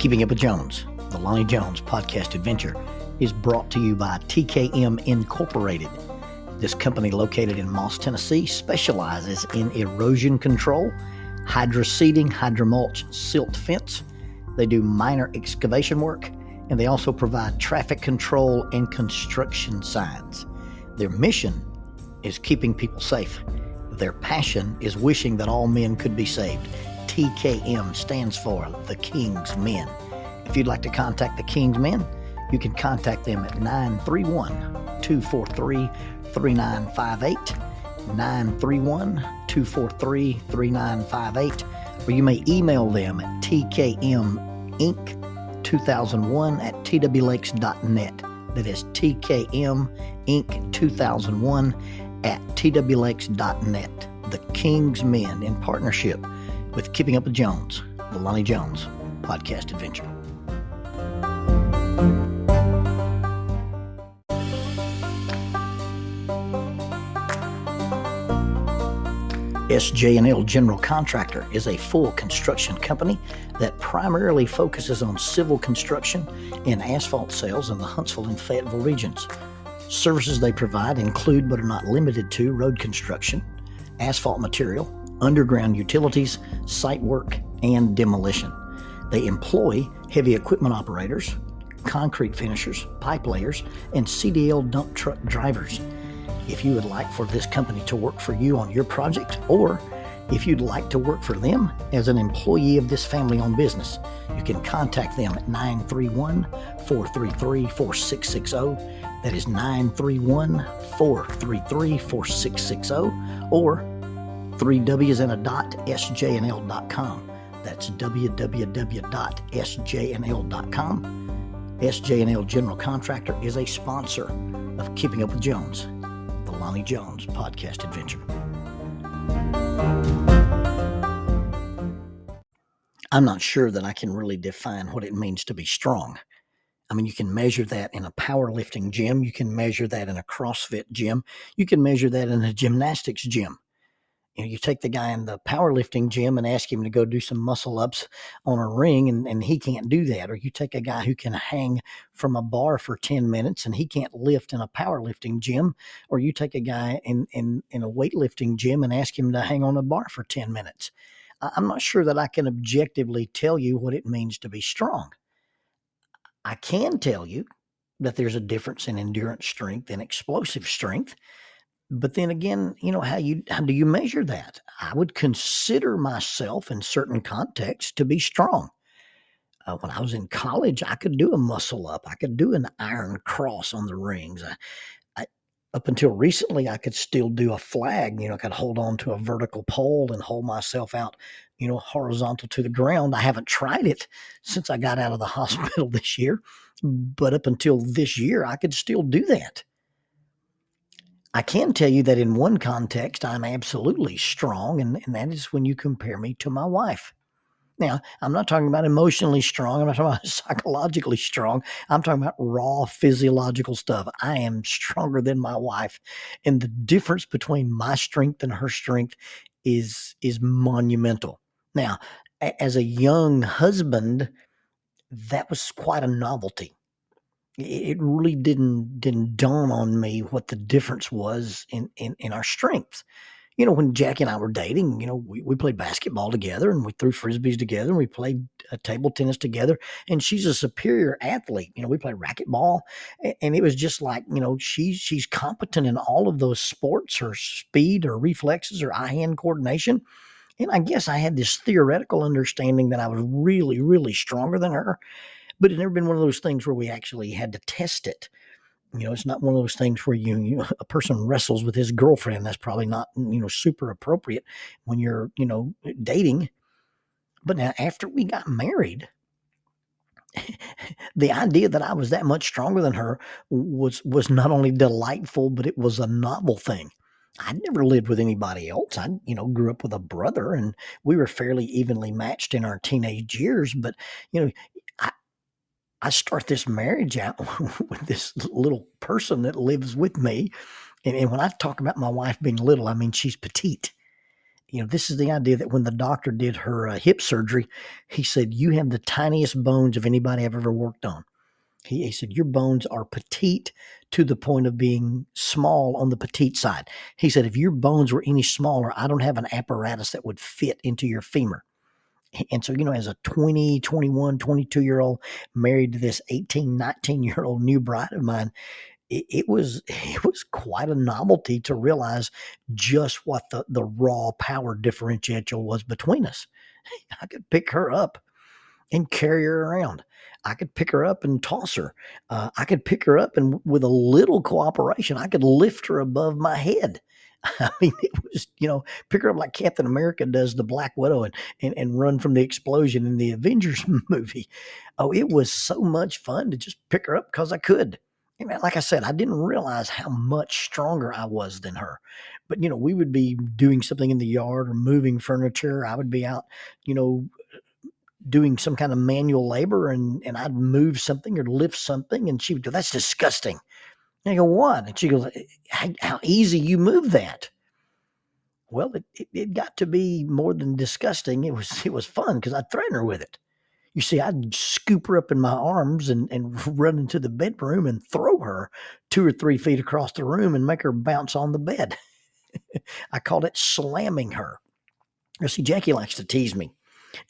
Keeping Up with Jones, the Lonnie Jones podcast adventure, is brought to you by TKM Incorporated. This company, located in Moss, Tennessee, specializes in erosion control, hydroseeding, hydromulch, silt fence. They do minor excavation work, and they also provide traffic control and construction signs. Their mission is keeping people safe. Their passion is wishing that all men could be saved. TKM stands for The King's Men. If you'd like to contact The King's Men, you can contact them at 931-243-3958, 931-243-3958, or you may email them at tkminc2001@twlakes.net. That is tkminc2001@twlakes.net. The King's Men, in partnership with Keeping Up with Jones, the Lonnie Jones podcast adventure. SJ&L General Contractor is a full construction company that primarily focuses on civil construction and asphalt sales in the Huntsville and Fayetteville regions. Services they provide include, but are not limited to, road construction, asphalt material, underground utilities, site work, and demolition. They employ heavy equipment operators, concrete finishers, pipe layers, and CDL dump truck drivers. If you would like for this company to work for you on your project, or if you'd like to work for them as an employee of this family-owned business, you can contact them at 931-433-4660. That is 931-433-4660, or 3W's and a dot, sjnl.com. That's www.sjnl.com. SJ&L General Contractor is a sponsor of Keeping Up with Jones, the Lonnie Jones podcast adventure. I'm not sure that I can really define what it means to be strong. I mean, you can measure that in a powerlifting gym. You can measure that in a CrossFit gym. You can measure that in a gymnastics gym. You know, you take the guy in the powerlifting gym and ask him to go do some muscle ups on a ring, and he can't do that. Or you take a guy who can hang from a bar for 10 minutes and he can't lift in a powerlifting gym. Or you take a guy in a weightlifting gym and ask him to hang on a bar for 10 minutes. I'm not sure that I can objectively tell you what it means to be strong. I can tell you that there's a difference in endurance strength and explosive strength. But then again, you know, how do you measure that? I would consider myself in certain contexts to be strong. When I was in college, I could do a muscle up. I could do an iron cross on the rings. Up until recently, I could still do a flag. You know, I could hold on to a vertical pole and hold myself out, you know, horizontal to the ground. I haven't tried it since I got out of the hospital this year. But up until this year, I could still do that. I can tell you that in one context, I'm absolutely strong, and that is when you compare me to my wife. Now, I'm not talking about emotionally strong. I'm not talking about psychologically strong. I'm talking about raw physiological stuff. I am stronger than my wife, and the difference between my strength and her strength is monumental. Now, as a young husband, that was quite a novelty. It really didn't dawn on me what the difference was in our strengths. You know, when Jackie and I were dating, you know, we played basketball together, and we threw frisbees together, and we played table tennis together, and she's a superior athlete. You know, we played racquetball, and it was just like, you know, she's competent in all of those sports. Her speed, her reflexes, her eye-hand coordination. And I guess I had this theoretical understanding that I was really, really stronger than her. But it's never been one of those things where we actually had to test it. You know, it's not one of those things where a person wrestles with his girlfriend. That's probably not, you know, super appropriate when you're, you know, dating. But now after we got married, the idea that I was that much stronger than her was not only delightful, but it was a novel thing. I'd never lived with anybody else. I, you know, grew up with a brother, and we were fairly evenly matched in our teenage years. But, you know, I start this marriage out with this little person that lives with me. And when I talk about my wife being little, I mean, she's petite. This is the idea that when the doctor did her hip surgery, he said, "You have the tiniest bones of anybody I've ever worked on." He said, "Your bones are petite to the point of being small on the petite side." He said, "If your bones were any smaller, I don't have an apparatus that would fit into your femur." And so, as a 20, 21, 22-year-old married to this 18, 19-year-old new bride of mine, it was quite a novelty to realize just what the raw power differential was between us. I could pick her up and carry her around. I could pick her up and toss her. I could pick her up and with a little cooperation, I could lift her above my head. I mean, it was, pick her up like Captain America does the Black Widow and run from the explosion in the Avengers movie. Oh, it was so much fun to just pick her up because I could. And like I said, I didn't realize how much stronger I was than her. But, we would be doing something in the yard or moving furniture. I would be out, doing some kind of manual labor and I'd move something or lift something and she would go, "That's disgusting." And I go, "What?" And she goes, how easy you move that." Well, it got to be more than disgusting. It was fun because I'd threaten her with it. You see, I'd scoop her up in my arms and run into the bedroom and throw her 2 or 3 feet across the room and make her bounce on the bed. I called it slamming her. You see, Jackie likes to tease me.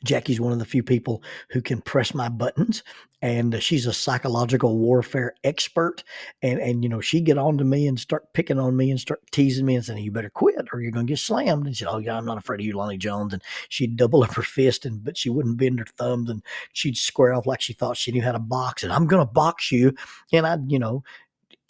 Jackie's one of the few people who can press my buttons, and she's a psychological warfare expert. And she'd get on to me and start picking on me and start teasing me and saying, "You better quit or you're going to get slammed." And she said, "Oh yeah, I'm not afraid of you, Lonnie Jones." And she'd double up her fist, but she wouldn't bend her thumbs, and she'd square off like she thought she knew how to box. And "I'm going to box you." And I'd,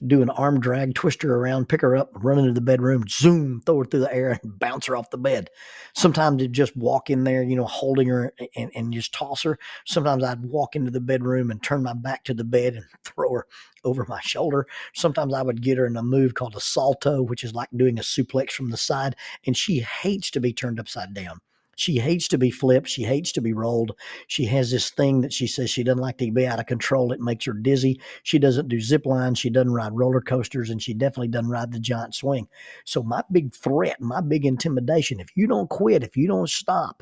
do an arm drag, twist her around, pick her up, run into the bedroom, zoom, throw her through the air, and bounce her off the bed. Sometimes it'd just walk in there, holding her and just toss her. Sometimes I'd walk into the bedroom and turn my back to the bed and throw her over my shoulder. Sometimes I would get her in a move called a salto, which is like doing a suplex from the side, and she hates to be turned upside down. She hates to be flipped. She hates to be rolled. She has this thing that she says she doesn't like to be out of control. It makes her dizzy. She doesn't do zip lines. She doesn't ride roller coasters, and she definitely doesn't ride the giant swing. So my big threat, my big intimidation, if you don't quit, if you don't stop,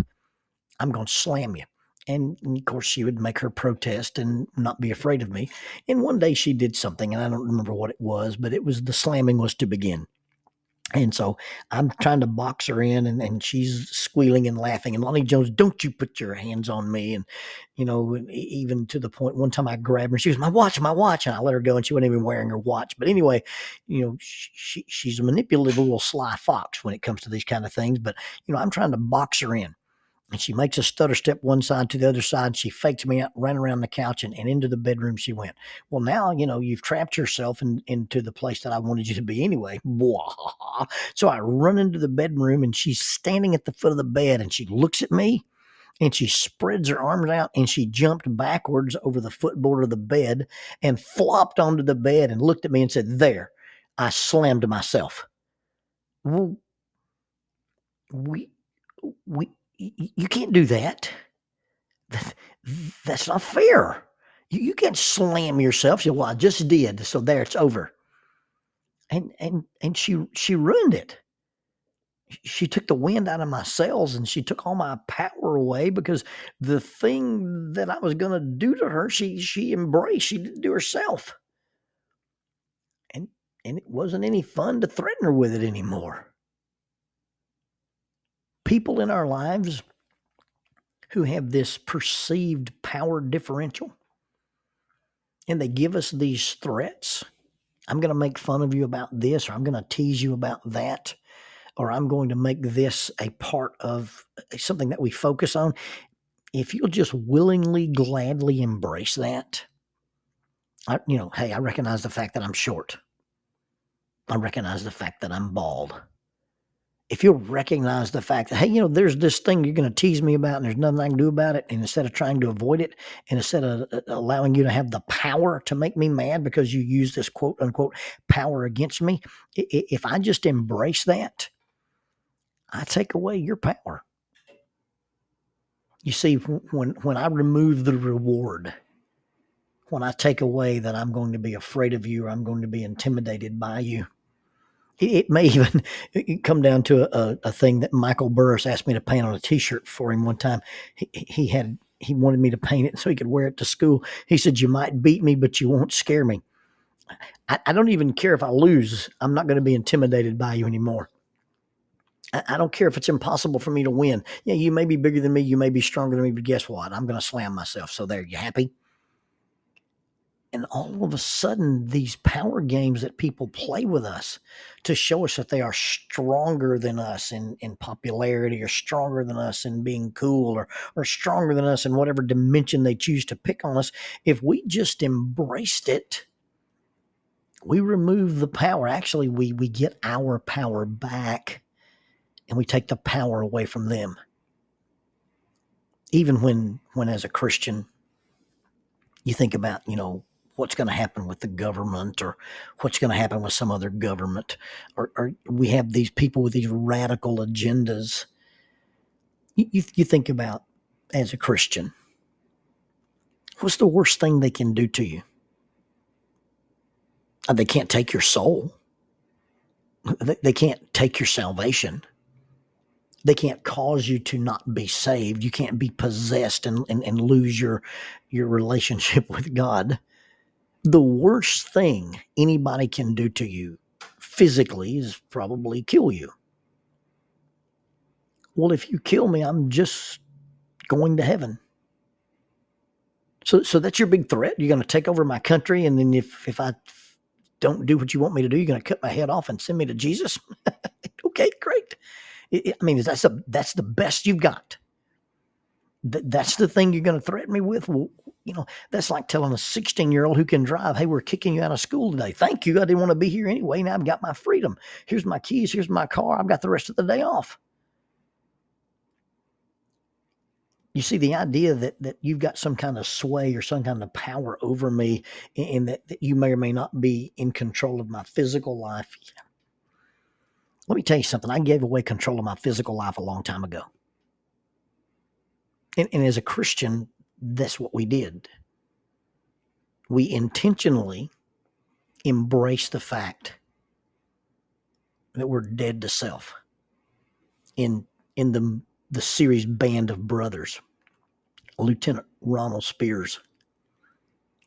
I'm going to slam you. And of course, she would make her protest and not be afraid of me. And one day she did something, and I don't remember what it was, but the slamming was to begin. And so I'm trying to box her in, and she's squealing and laughing. And Lonnie Jones, "Don't you put your hands on me." And, even to the point, one time I grabbed her, she was, "My watch, my watch." And I let her go, and she wasn't even wearing her watch. But anyway, she's a manipulative little sly fox when it comes to these kind of things. But, I'm trying to box her in. And she makes a stutter step one side to the other side. She fakes me out, ran around the couch, and into the bedroom she went. Well, now, you've trapped yourself into the place that I wanted you to be anyway. Blah. So I run into the bedroom, and she's standing at the foot of the bed, and she looks at me, and she spreads her arms out, and she jumped backwards over the footboard of the bed and flopped onto the bed and looked at me and said, "There, I slammed myself." Well, we, you can't do that. That's not fair. You can't slam yourself. She said, "Well, I just did. So there, it's over." And she ruined it. She took the wind out of my sails, and she took all my power away because the thing that I was going to do to her, she embraced. She didn't do herself. And it wasn't any fun to threaten her with it anymore. People in our lives who have this perceived power differential, and they give us these threats. I'm going to make fun of you about this, or I'm going to tease you about that, or I'm going to make this a part of something that we focus on. If you'll just willingly, gladly embrace that, hey, I recognize the fact that I'm short. I recognize the fact that I'm bald. If you'll recognize the fact that, hey, there's this thing you're going to tease me about and there's nothing I can do about it, and instead of trying to avoid it, and instead of allowing you to have the power to make me mad because you use this quote unquote power against me, if I just embrace that, I take away your power. You see, when I remove the reward, when I take away that I'm going to be afraid of you or I'm going to be intimidated by you, It may even come down to a thing that Michael Burris asked me to paint on a T-shirt for him one time. He wanted me to paint it so he could wear it to school. He said, "You might beat me, but you won't scare me." I don't even care if I lose. I'm not going to be intimidated by you anymore. I don't care if it's impossible for me to win. Yeah, you may be bigger than me. You may be stronger than me, but guess what? I'm going to slam myself. So there, you happy? And all of a sudden, these power games that people play with us to show us that they are stronger than us in popularity, or stronger than us in being cool, or stronger than us in whatever dimension they choose to pick on us, if we just embraced it, we remove the power. Actually, we get our power back, and we take the power away from them. Even when as a Christian, you think about, what's going to happen with the government, or what's going to happen with some other government, or we have these people with these radical agendas. You think about, as a Christian, what's the worst thing they can do to you? They can't take your soul. They can't take your salvation. They can't cause you to not be saved. You can't be possessed and lose your relationship with God. The worst thing anybody can do to you physically is probably kill you. Well, if you kill me, I'm just going to heaven. So that's your big threat. You're going to take over my country, and then if I don't do what you want me to do, you're going to cut my head off and send me to Jesus? Okay, great. That's the best you've got. That's the thing you're going to threaten me with? Well, that's like telling a 16-year-old who can drive, "Hey, we're kicking you out of school today. Thank you. I didn't want to be here anyway. Now I've got my freedom. Here's my keys. Here's my car. I've got the rest of the day off." You see, the idea that you've got some kind of sway or some kind of power over me, and that you may or may not be in control of my physical life. Let me tell you something. I gave away control of my physical life a long time ago. And as a Christian, that's what we did. We intentionally embraced the fact that we're dead to self. In the series Band of Brothers, Lieutenant Ronald Spears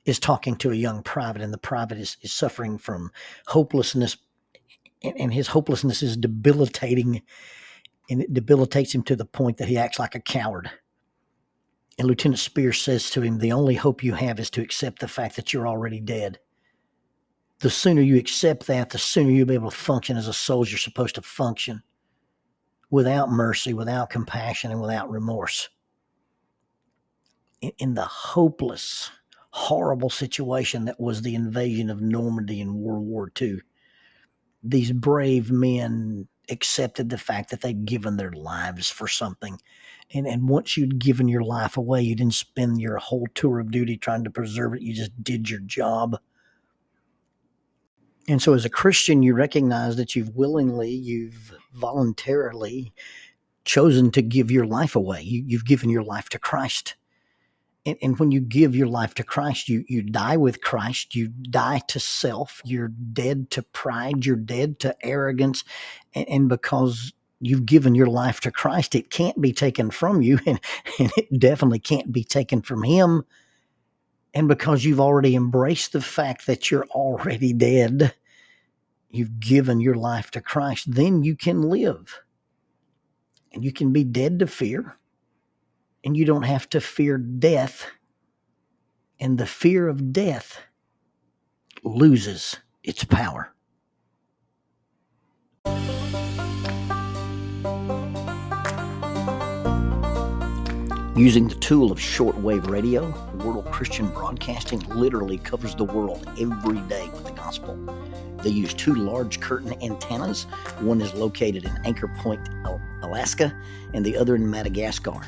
is talking to a young private, and the private is suffering from hopelessness, and his hopelessness is debilitating, and it debilitates him to the point that he acts like a coward. And Lieutenant Spears says to him, "The only hope you have is to accept the fact that you're already dead. The sooner you accept that, the sooner you'll be able to function as a soldier supposed to function, without mercy, without compassion, and without remorse." In the hopeless, horrible situation that was the invasion of Normandy in World War II, these brave men accepted the fact that they'd given their lives for something. And once you'd given your life away, you didn't spend your whole tour of duty trying to preserve it. You just did your job. And so as a Christian, you recognize that you've voluntarily chosen to give your life away. You've given your life to Christ. And when you give your life to Christ, you die with Christ. You die to self. You're dead to pride. You're dead to arrogance. And because you've given your life to Christ, it can't be taken from you, and it definitely can't be taken from him. And because you've already embraced the fact that you're already dead, you've given your life to Christ, then you can live. And you can be dead to fear. And you don't have to fear death. And the fear of death loses its power. Using the tool of shortwave radio, World Christian Broadcasting literally covers the world every day with the gospel. They use 2 large curtain antennas. One is located in Anchor Point, Alaska, and the other in Madagascar.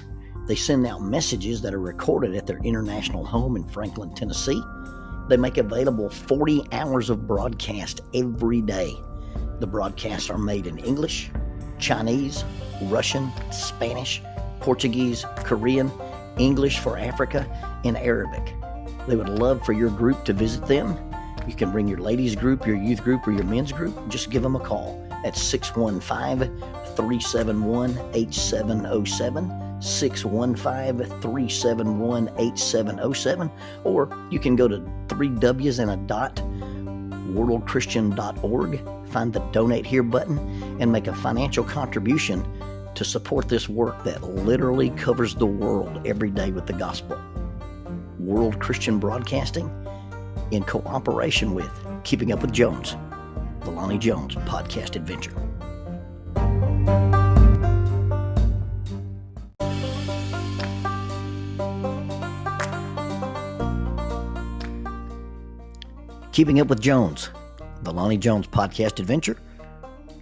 They send out messages that are recorded at their international home in Franklin, Tennessee. They make available 40 hours of broadcast every day. The broadcasts are made in English, Chinese, Russian, Spanish, Portuguese, Korean, English for Africa, and Arabic. They would love for your group to visit them. You can bring your ladies group, your youth group, or your men's group. Just give them a call at 615-371-8707. 615-371-8707, or you can go to worldchristian.org, find the donate here button, and make a financial contribution to support this work that literally covers the world every day with the gospel. World Christian Broadcasting, in cooperation with Keeping Up with Jones, the Lonnie Jones podcast adventure. Keeping Up with Jones, the Lonnie Jones podcast adventure,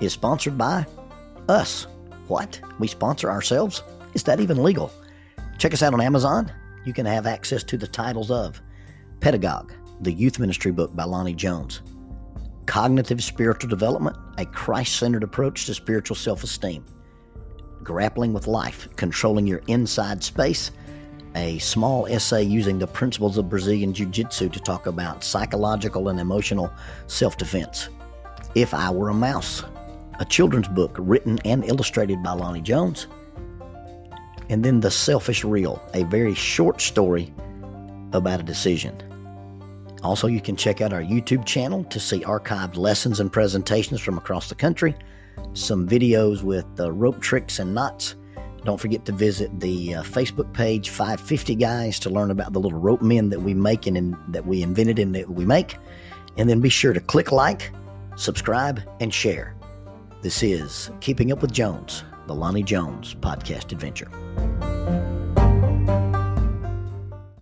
is sponsored by us. What? We sponsor ourselves? Is that even legal? Check us out on Amazon. You can have access to the titles of Pedagogue, the youth ministry book by Lonnie Jones; Cognitive Spiritual Development, a Christ-centered approach to spiritual self-esteem; Grappling with Life, Controlling Your Inside Space, a small essay using the principles of Brazilian Jiu-Jitsu to talk about psychological and emotional self-defense; If I Were a Mouse, a children's book written and illustrated by Lonnie Jones; and then The Selfish Reel, a very short story about a decision. Also, you can check out our YouTube channel to see archived lessons and presentations from across the country, some videos with rope tricks and knots. Don't forget to visit the Facebook page 550 Guys to learn about the little rope men that we make and that we invented and that we make. And then be sure to click like, subscribe, and share. This is Keeping Up with Jones, the Lonnie Jones podcast adventure.